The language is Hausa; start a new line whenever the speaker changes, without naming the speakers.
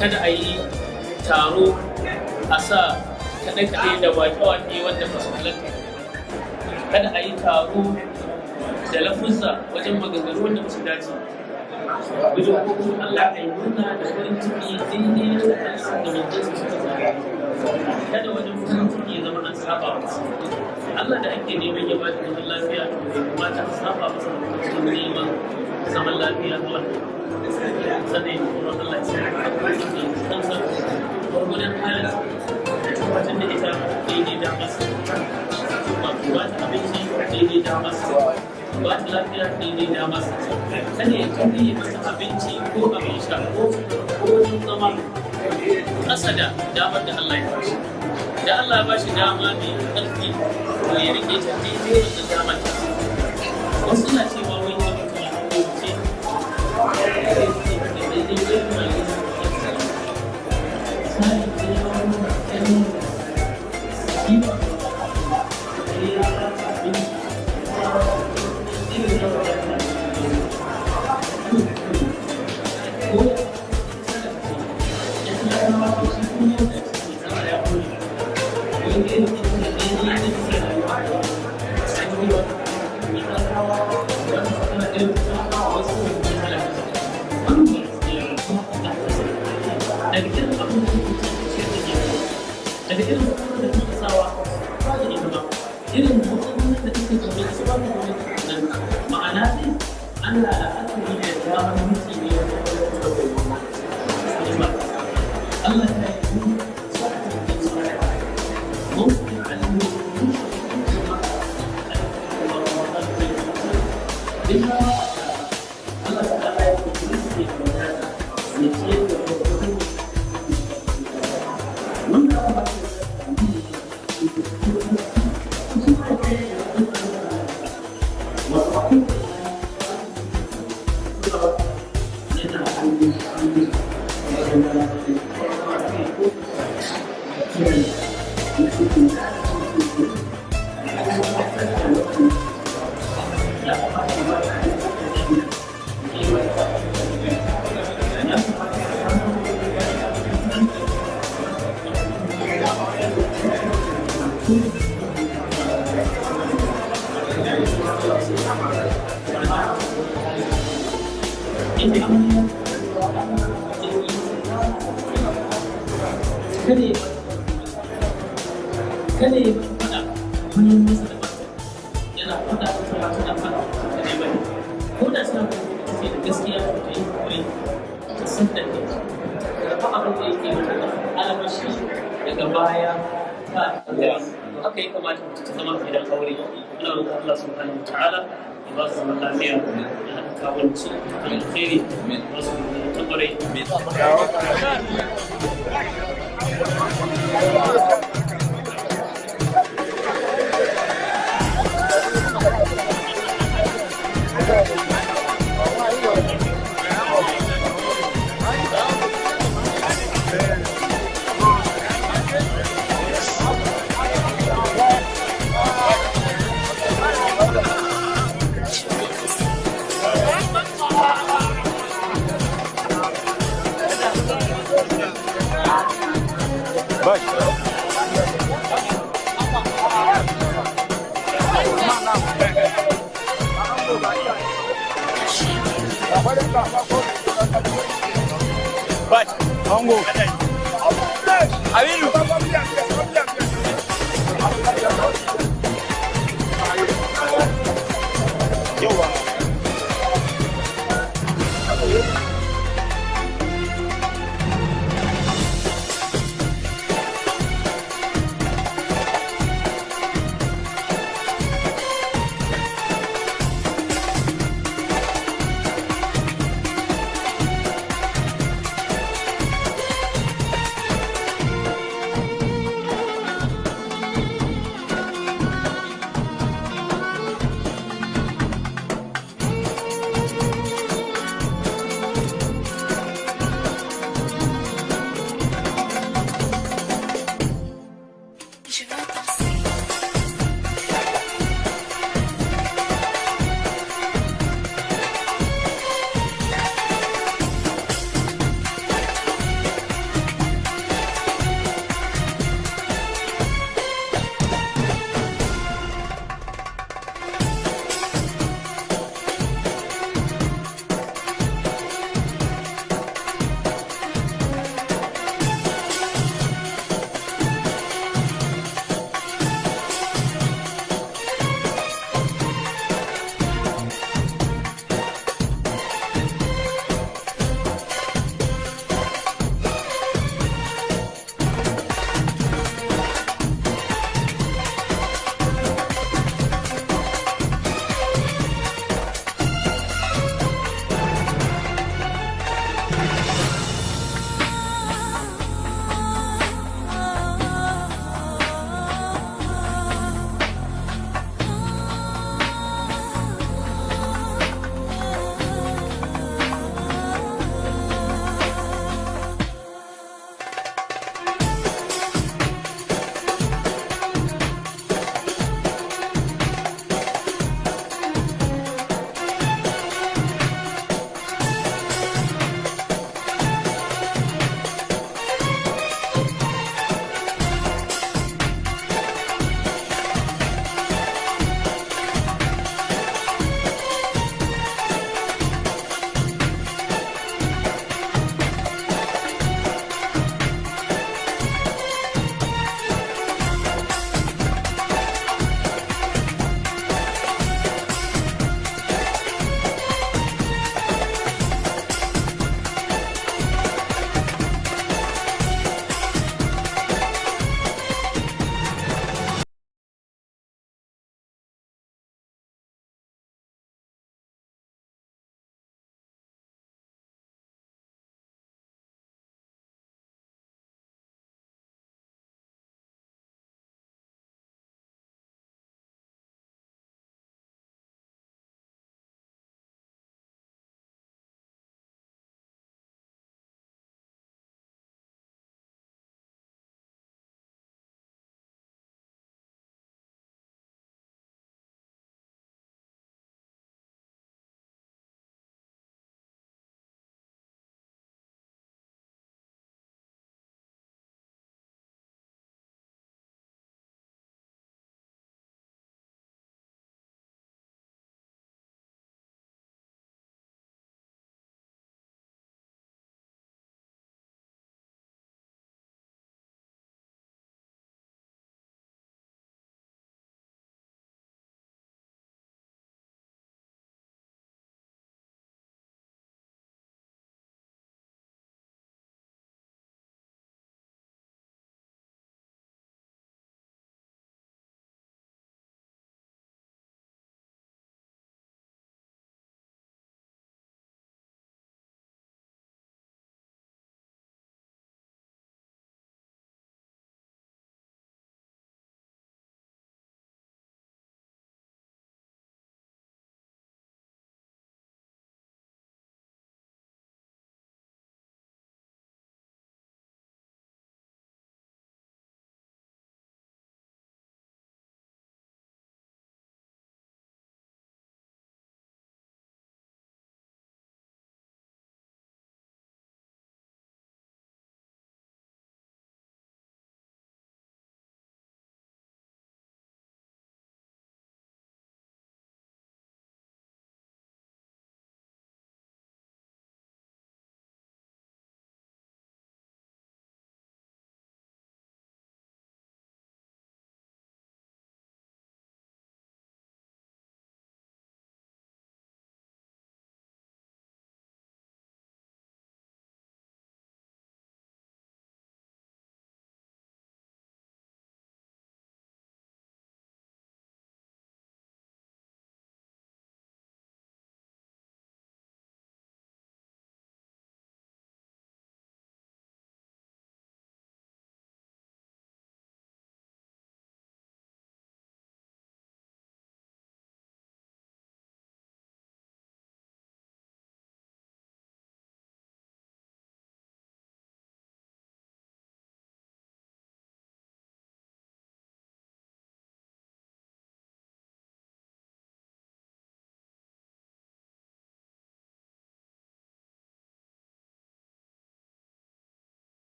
kada a yi taro a sa kaɗe-kaɗe da waƙe-waƙe wanda ba su halatta, kada a yi taro da lafuzza wajen maganganu wanda ba su dace wajen kuma Allah ya yi murna da farin ciki daidai da kansa da manjansa suka zaba, kada wajen farin ciki ya zama an saba masa. Allah da ake neman ya ba da zaman lafiya to bai kamata a saba masa cikin neman zaman lafiya ba. Sannan kuma Allah ya sa kansa gwargwadon halin wajen da ita daidai da masa, wato ba ta abinci daidai da masa, ba ta lafiya daidai da masa, kada ya kalli masa abinci ko abin sha ko wajen zama ƙasa da damar da Allah ya bashi. Da Allah ya bashi dama mai ƙarfi to ya rike ta daidai da damar ta. Wasu na cewa wai ta mutum ya ce kada ya faɗa wani masa da masa yana faɗa da sama tana faɗa kada ya bari ko da suna kuma ce da gaskiya ta yi kuri ta saddake da fa abin da yake mata da alabashi daga baya ta gari haka ya kamata ta zama gidan aure muna roƙon Allah subhanahu wataala ya ba su zaman lafiya da kawanci da alkhairi ba su tabbarai
But, Congo. Aminu.